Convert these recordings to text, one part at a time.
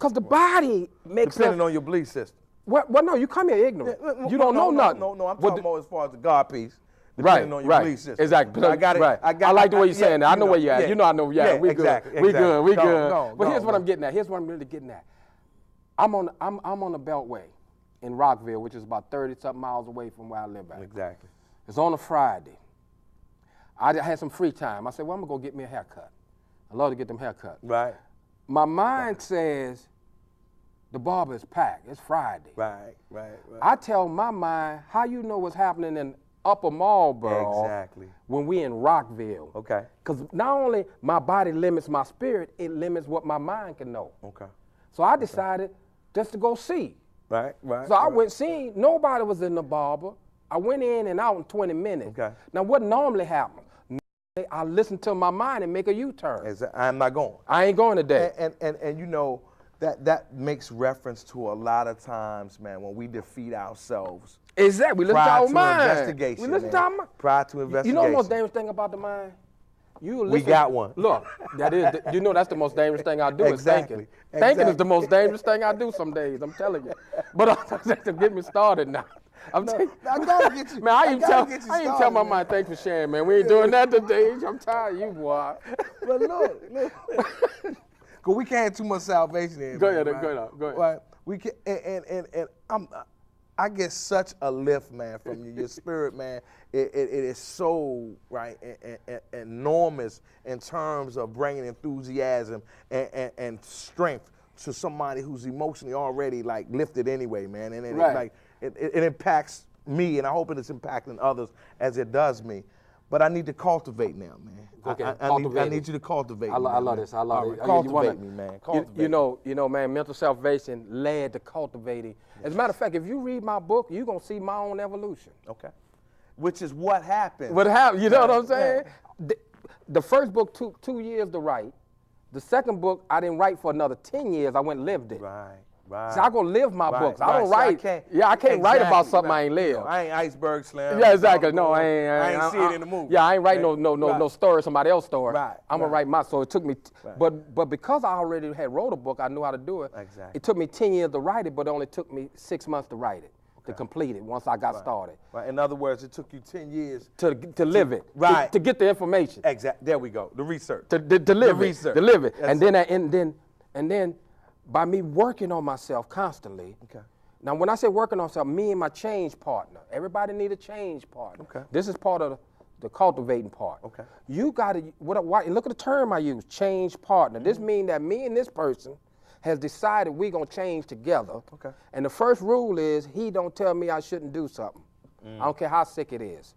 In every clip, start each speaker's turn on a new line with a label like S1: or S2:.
S1: Because the body makes
S2: Depending on your belief system.
S1: Well, no, you come here ignorant. You don't know nothing.
S2: No, I'm talking about as far as the God piece. Depending on your belief system.
S1: Exactly.
S2: I got it.
S1: Right. I like the way you're saying that. I know where you're at. You know I know. Yeah, we
S2: exactly,
S1: good. We good. We good.
S2: But
S1: here's what I'm getting at. Here's what I'm really getting at. I'm on the Beltway in Rockville, which is about 30-something miles away from where I live at.
S2: Exactly.
S1: It's on a Friday. I had some free time. I said, well, I'm going to go get me a haircut. I love to get them haircuts.
S2: Right.
S1: My mind says the barber is packed. It's Friday.
S2: Right.
S1: I tell my mind, how you know what's happening in Upper Marlboro when we in Rockville?
S2: Okay.
S1: Because not only my body limits my spirit, it limits what my mind can know.
S2: Okay.
S1: So I decided just to go see.
S2: Right.
S1: So I went see. Nobody was in the barber. I went in and out in 20 minutes.
S2: Okay.
S1: Now what normally happens? I listen to my mind and make a U-turn.
S2: I'm not going.
S1: I ain't going today.
S2: And you know, that makes reference to a lot of times, man, when we defeat ourselves.
S1: Exactly. We listen to our mind.
S2: Investigation.
S1: We listen to our mind.
S2: Prior to investigation.
S1: You know the most dangerous thing about the mind?
S2: We got one.
S1: Look, that's the most dangerous thing I do is thinking. Thinking is the most dangerous thing I do some days, I'm telling you. But to get me started now.
S2: I gotta get you.
S1: Man, I even tell my mind, thanks for sharing, man. We ain't doing that today. I'm tired of you, boy.
S2: But look. Because we can't have too much salvation in.
S1: Go ahead.
S2: Right? We can, and I get such a lift, man, from you. Your spirit, man, it is so right and enormous in terms of bringing enthusiasm and strength to somebody who's emotionally already like lifted anyway, man. And it impacts me, and I hope it is impacting others as it does me. But I need to cultivate now, man.
S1: Okay,
S2: I need you to cultivate me.
S1: I love this. I love it.
S2: Cultivate me, man.
S1: You know, man, mental salvation led to cultivating. As a matter of fact, if you read my book, you're going to see my own evolution.
S2: Okay. Which is what happened.
S1: What happened, you know what I'm saying? Yeah. The first book took 2 years to write. The second book, I didn't write for another 10 years. I went and lived it.
S2: Right.
S1: So I go live my books. I don't write. I can't write about something I ain't lived.
S2: I ain't Iceberg Slam.
S1: Yeah, exactly. No, I
S2: ain't see it in the movie.
S1: Yeah, I ain't write no story, somebody else's story.
S2: Right.
S1: I'm gonna write my. So it took me, but because I already had wrote a book, I knew how to do it.
S2: Exactly.
S1: It took me 10 years to write it, but it only took me 6 months to write it, to complete it once I got started.
S2: Right. In other words, it took you 10 years
S1: to live it.
S2: Right.
S1: To get the information.
S2: Exactly. There we go. The research.
S1: To live
S2: the
S1: it.
S2: Research.
S1: To live it.
S2: That's
S1: And then. By me working on myself constantly. Okay. Now, when I say working on myself, me and my change partner. Everybody need a change partner.
S2: Okay.
S1: This is part of the cultivating part.
S2: Okay.
S1: You got to, look at the term I use, change partner. This means that me and this person has decided we're going to change together. Okay. And the first rule is he don't tell me I shouldn't do something. I don't care how sick it is.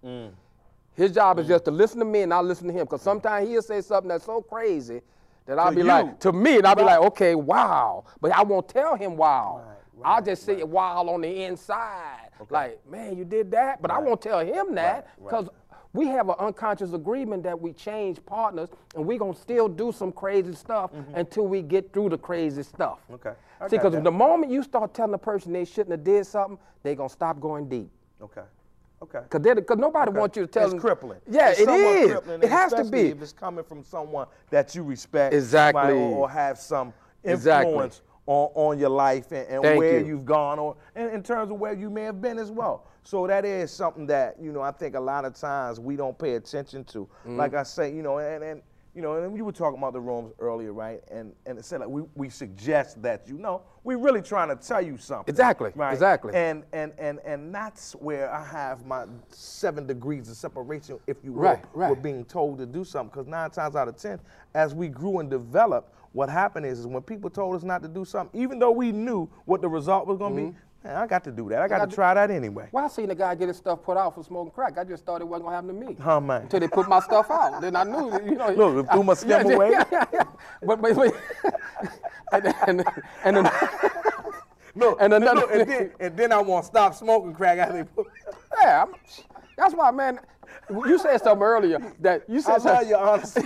S1: His job is just to listen to me and I'll listen to him. Because sometimes he'll say something that's so crazy that I'll be like, to me, and I'll be like, okay, wow. But I won't tell him wow. I'll just say wow on the inside. Like, man, you did that? But I won't tell him that because we have an unconscious agreement that we change partners and we're going to still do some crazy stuff until we get through the crazy stuff.
S2: Okay.
S1: See, because the moment you start telling a person they shouldn't have did something, they're going to stop going deep.
S2: Okay. Okay.
S1: Because nobody wants you to tell them.
S2: It's crippling.
S1: Yeah,
S2: it's
S1: it is. It has to be.
S2: If it's coming from someone that you respect.
S1: Exactly.
S2: Or have some influence on your life and where you've gone or in terms of where you may have been as well. So that is something that, I think a lot of times we don't pay attention to. Like I say, and you were talking about the rooms earlier, right? And it said like we suggest that we're really trying to tell you something.
S1: Exactly.
S2: Right?
S1: Exactly.
S2: And that's where I have my 7 degrees of separation, if you will, with being told to do something. Because 9 times out of 10, as we grew and developed, what happened is when people told us not to do something, even though we knew what the result was going to be, man, I got to do that. I got to try that anyway.
S1: Well, I seen a guy get his stuff put out for smoking crack. I just thought it wasn't going to happen to me.
S2: Oh, man.
S1: Until they put my stuff out. Then I knew,
S2: Look, threw my skim away.
S1: Yeah. But
S2: and then I want to stop smoking crack after they put
S1: Yeah, that's why, man. You said something earlier that you said something.
S2: Your honesty.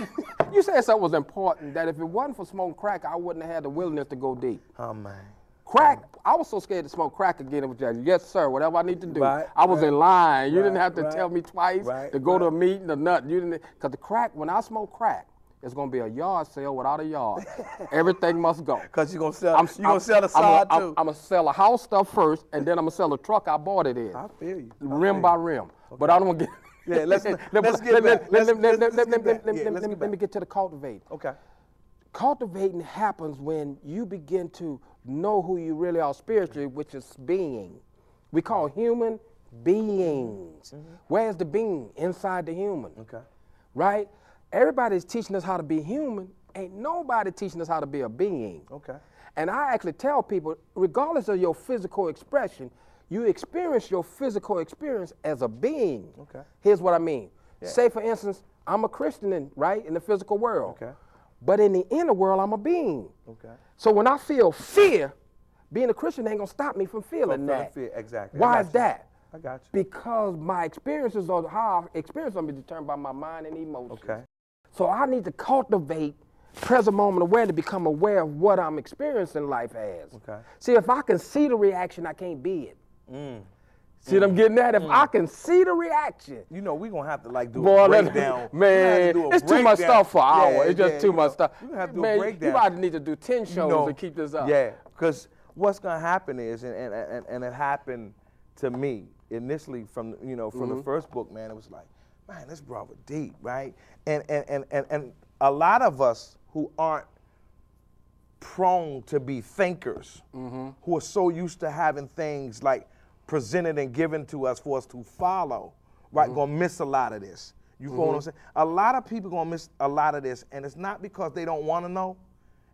S1: You said something was important, that if it wasn't for smoking crack, I wouldn't have had the willingness to go deep.
S2: Oh, man.
S1: Crack, I was so scared to smoke crack again. It was just, yes, sir, whatever I need to do.
S2: Right,
S1: I was in line. You didn't have to
S2: right,
S1: tell me twice to go to a meeting or nothing. You didn't, because the crack, when I smoked crack, it's gonna be a yard sale without a yard. Everything must go.
S2: Because you're gonna sell. Gonna sell the side too.
S1: I'm gonna sell a house stuff first, and then I'm gonna sell the truck I bought it in.
S2: I feel you.
S1: Rim by rim. Okay. But I don't want to get.
S2: Yeah, let's get back.
S1: Let me get to the cultivating.
S2: Okay.
S1: Cultivating happens when you begin to know who you really are spiritually, which is being. We call human beings. Where's the being? Inside the human.
S2: Okay.
S1: Right? Everybody's teaching us how to be human. Ain't nobody teaching us how to be a being.
S2: Okay.
S1: And I actually tell people, regardless of your physical expression, you experience your physical experience as a being.
S2: Okay.
S1: Here's what I mean.
S2: Yeah.
S1: Say, for instance, I'm a Christian, in the physical world.
S2: Okay.
S1: But in the inner world, I'm a being.
S2: Okay.
S1: So when I feel fear, being a Christian ain't gonna stop me from feeling that.
S2: Fear, exactly.
S1: Why is that?
S2: I got you.
S1: Because my experiences are how I experience them is determined by my mind and emotions.
S2: Okay.
S1: So I need to cultivate present moment awareness to become aware of what I'm experiencing life as.
S2: Okay.
S1: See, if I can see the reaction, I can't be it. See what I'm getting at? If I can see the reaction.
S2: You know, we're going to have to like do
S1: Boy,
S2: a breakdown.
S1: Man, it's too much stuff for an hour. It's just too much stuff.
S2: We're going to have to do
S1: man,
S2: a breakdown.
S1: You probably need to do 10 shows to keep this up.
S2: Yeah, because what's going to happen is, and it happened to me initially from the first book, man, it was like, man, this brother deep, right? And a lot of us who aren't prone to be thinkers, who are so used to having things like presented and given to us for us to follow, right, gonna miss a lot of this. You know what I'm saying? A lot of people gonna miss a lot of this, and it's not because they don't want to know,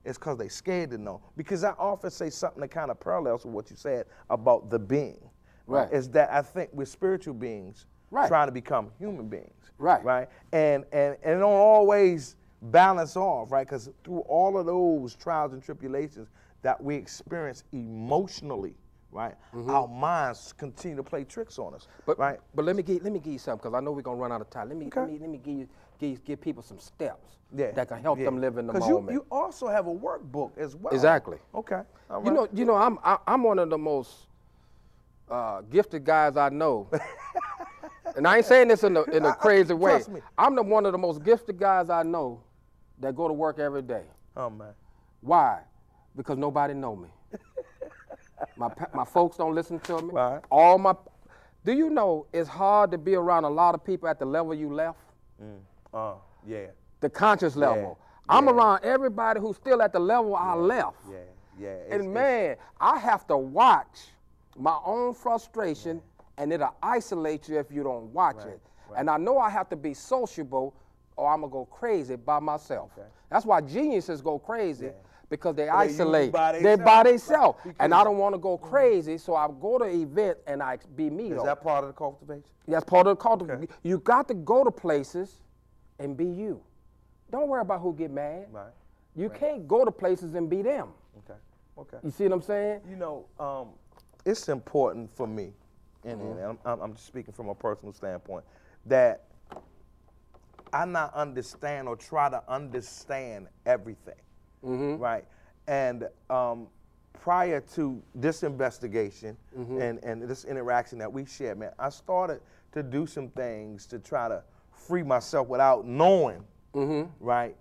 S2: it's because they scared to know. Because I often say something that kind of parallels with what you said about the being.
S1: Right.
S2: Is that I think we're spiritual beings trying to become human beings. Right. And it don't always balance off, right? Because through all of those trials and tribulations that we experience emotionally, right, our minds continue to play tricks on us, right?
S1: But let me give you something, because I know we're gonna run out of time. Let me give people some steps that can help them live in the moment.
S2: Because you also have a workbook as well.
S1: Exactly.
S2: Okay. All right.
S1: You know, I'm one of the most gifted guys I know. And I ain't saying this in a crazy way.
S2: Trust me.
S1: I'm one of the most gifted guys I know that go to work every day.
S2: Oh man.
S1: Why? Because nobody know me. My folks don't listen to me.
S2: Right.
S1: Do you know it's hard to be around a lot of people at the level you left?
S2: Yeah.
S1: The conscious level. I'm around everybody who's still at the level I left.
S2: Yeah.
S1: And man, I have to watch my own frustration, and it'll isolate you if you don't watch it. Right. And I know I have to be sociable, or I'm gonna go crazy by myself. Okay. That's why geniuses go crazy. Because they isolate. They by themselves. And I don't want to go crazy, so I go to events and I be me.
S2: Is that part of the cultivation?
S1: That's part of the cultivation. Okay. You got to go to places and be you. Don't worry about who get mad. Right. You can't go to places and be them.
S2: Okay.
S1: You see what I'm saying?
S2: You know, it's important for me, and I'm just speaking from a personal standpoint, that I not understand or try to understand everything. Right, and prior to this investigation and this interaction that we shared, man, I started to do some things to try to free myself without knowing, right,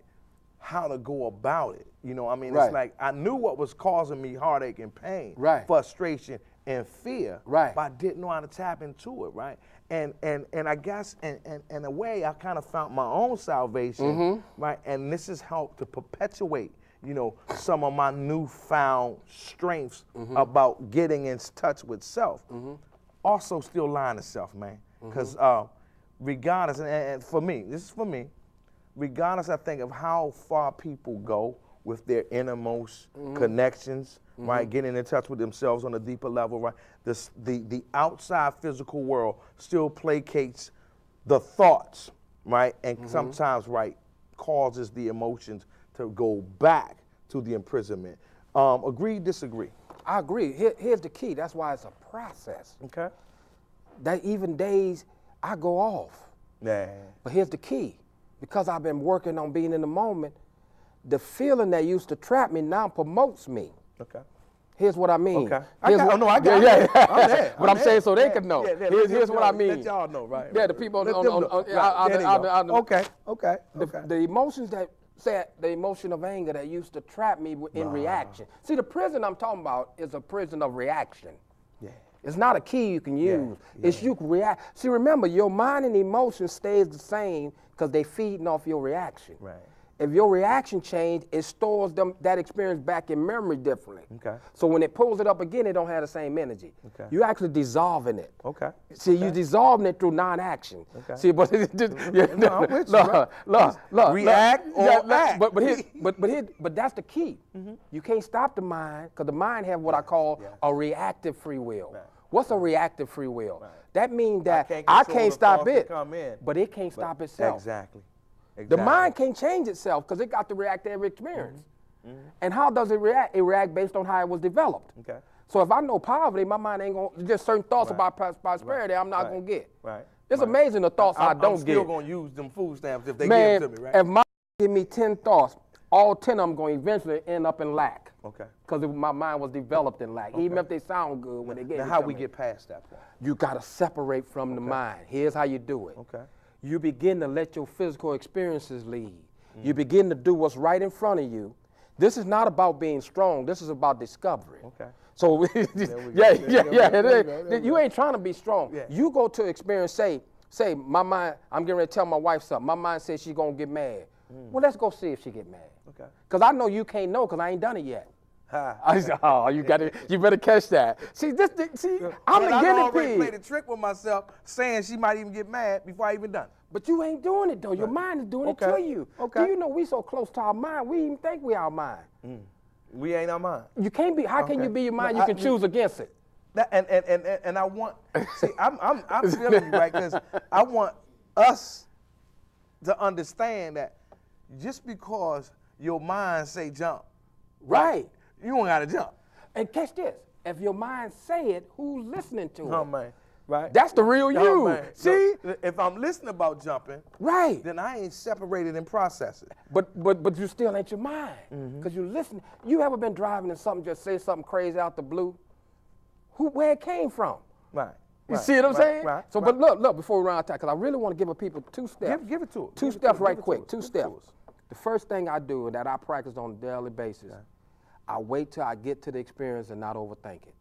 S2: how to go about it. You know, I mean, it's like I knew what was causing me heartache and pain, frustration and fear, but I didn't know how to tap into it, right? And I guess in a way I kind of found my own salvation, right? And this has helped to perpetuate, you know, some of my newfound strengths about getting in touch with self. Also still lying to self, man. Because regardless, and for me, this is for me, regardless, I think, of how far people go with their innermost connections, right, getting in touch with themselves on a deeper level, right, the outside physical world still placates the thoughts, right, and sometimes, right, causes the emotions to go back to the imprisonment. Agree, disagree?
S1: I agree. Here's the key. That's why it's a process.
S2: Okay.
S1: That even days I go off.
S2: Yeah.
S1: But here's the key. Because I've been working on being in the moment, the feeling that used to trap me now promotes me.
S2: Okay.
S1: Here's what I mean.
S2: Okay. I got it. I'm there.
S1: But I'm saying so they can know. Here's what I mean.
S2: Let y'all know, right?
S1: Yeah, the people
S2: Okay.
S1: the emotions that say the emotion of anger that used to trap me in reaction. See, the prison I'm talking about is a prison of reaction.
S2: Yeah.
S1: It's not a key you can use. It's you can react. See, remember, your mind and emotion stays the same because they feeding off your reaction.
S2: Right.
S1: If your reaction changed, it stores that experience back in memory differently.
S2: Okay.
S1: So when it pulls it up again, it don't have the same energy.
S2: Okay.
S1: You're actually dissolving it.
S2: Okay.
S1: See, you're dissolving it through non-action.
S2: Okay.
S1: See, but
S2: I'm with you,
S1: look,
S2: react or act.
S1: But that's the key. You can't stop the mind because the mind have what I call a reactive free will.
S2: Right.
S1: What's a reactive free will?
S2: Right.
S1: That means that
S2: I
S1: I
S2: can't
S1: can't stop it,
S2: come in,
S1: but it can't stop itself.
S2: Exactly.
S1: The mind can't change itself because it got to react to every experience. And how does it react? It reacts based on how it was developed.
S2: Okay.
S1: So if I know poverty, my mind ain't gonna, just certain thoughts about prosperity I'm not gonna get.
S2: Right.
S1: It's amazing the thoughts I don't
S2: I'm still
S1: get.
S2: gonna use them food stamps if they
S1: Man,
S2: give them to me, right?
S1: if my give me 10 thoughts, all 10 of them gonna eventually end up in lack.
S2: Okay.
S1: Because my mind was developed in lack, even if they sound good when they get
S2: Now, how we get past that point?
S1: You gotta separate from the mind. Here's how you do it.
S2: Okay.
S1: You begin to let your physical experiences lead. You begin to do what's right in front of you. This is not about being strong. This is about discovery.
S2: Okay.
S1: So, you ain't trying to be strong.
S2: Yeah.
S1: You go to experience, say, my mind, I'm getting ready to tell my wife something. My mind says she's gonna get mad. Well, let's go see if she get mad.
S2: Okay.
S1: Because I know you can't know because I ain't done it yet.
S2: Ha.
S1: I said, oh, you better catch that. See, I'm
S2: But
S1: the
S2: I
S1: guinea
S2: already
S1: pig.
S2: played a trick with myself, saying she might even get mad before I even done it.
S1: But you ain't doing it though. Your mind is doing it to you.
S2: Okay.
S1: Do you know we so close to our mind? We even think we our mind.
S2: We ain't our mind.
S1: You can't be. How can you be your mind?
S2: Look,
S1: You can choose against it.
S2: That, and I want. See, I'm feeling you, right? Because I want us to understand that just because your mind say jump,
S1: Right.
S2: you don't gotta jump.
S1: And catch this. If your mind say it, who's listening to
S2: Oh
S1: it?
S2: man, right?
S1: That's the real you.
S2: man.
S1: See?
S2: Look, if I'm listening about jumping,
S1: Right.
S2: then I ain't separated and processing.
S1: But you still ain't your mind. Because you listen. You ever been driving and something just say something crazy out the blue? Where it came from?
S2: Right.
S1: You see what I'm saying?
S2: Right.
S1: So, but look, before we run out of time, because I really want to give people 2 steps.
S2: Give it to us.
S1: Two
S2: Give it
S1: steps
S2: to us.
S1: right
S2: Give it to
S1: quick.
S2: us.
S1: 2
S2: Give it to
S1: steps.
S2: us.
S1: The first thing I do that I practice on a daily basis, I wait till I get to the experience and not overthink it.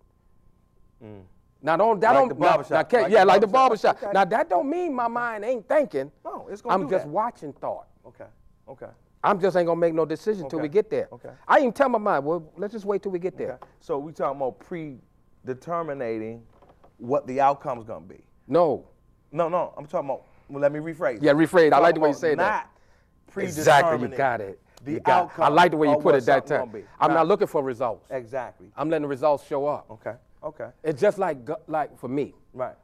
S1: Now
S2: Like the barbershop.
S1: Like the barbershop.
S2: Okay.
S1: Now that don't mean my mind ain't thinking.
S2: No, it's gonna
S1: I'm
S2: do
S1: just
S2: that.
S1: watching thought.
S2: Okay.
S1: I'm just ain't gonna make no decision till we get there.
S2: Okay.
S1: I even tell my mind, well, let's just wait till we get there.
S2: Okay. So we talking about predetermining what the outcome's gonna be.
S1: No.
S2: No, I'm talking about. Well, let me rephrase.
S1: Yeah, rephrase. I like the way you
S2: Talking
S1: say
S2: about
S1: that.
S2: Not predetermining.
S1: Exactly, you got it.
S2: The
S1: You got it.
S2: outcome.
S1: I like the way you
S2: of
S1: put
S2: what
S1: it that
S2: something
S1: time.
S2: gonna be.
S1: I'm
S2: Right.
S1: not looking for results.
S2: Exactly.
S1: I'm letting the results show up.
S2: Okay.
S1: It's just like for me,
S2: Right.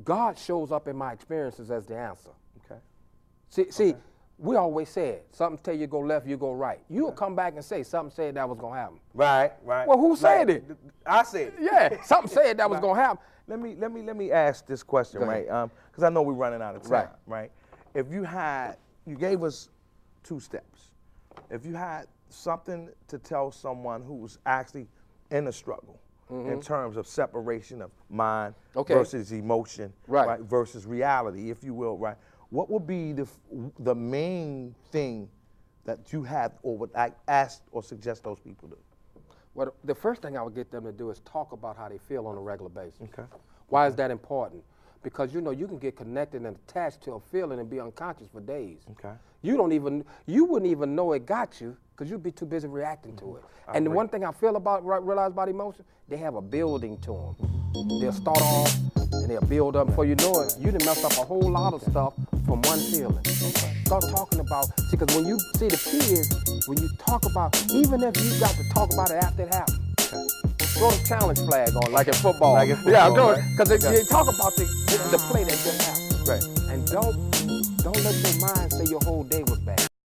S1: God shows up in my experiences as the answer.
S2: Okay.
S1: See, we always said, something tell you go left, you go right. You'll come back and say, something said that was going to happen.
S2: Right.
S1: Well, who said it?
S2: I said it.
S1: Yeah, something said that was going to happen.
S2: Let me ask this question,
S1: Go
S2: right?
S1: ahead.
S2: Because I know we're running out of time,
S1: Right.
S2: right? If you gave us 2 steps. If you had something to tell someone who's actually in a struggle in terms of separation of mind versus emotion, right, versus reality, if you will, right? What would be the main thing that you have or would ask or suggest those people do?
S1: Well, the first thing I would get them to do is talk about how they feel on a regular basis.
S2: Okay.
S1: Why is that important? Because you can get connected and attached to a feeling and be unconscious for days.
S2: Okay.
S1: You wouldn't even know it got you because you'd be too busy reacting to it. And the one thing I realize about emotion, they have a building to them. They'll start off and they'll build up. Before you know it, you done messed up a whole lot of stuff from one feeling. Start talking about, see, because when you see the kids, when you talk about, even if you got to talk about it after it happened, throw the challenge flag on, like in football. Yeah, because they talk about the play that just happened.
S2: Right.
S1: And don't let your mind say your whole day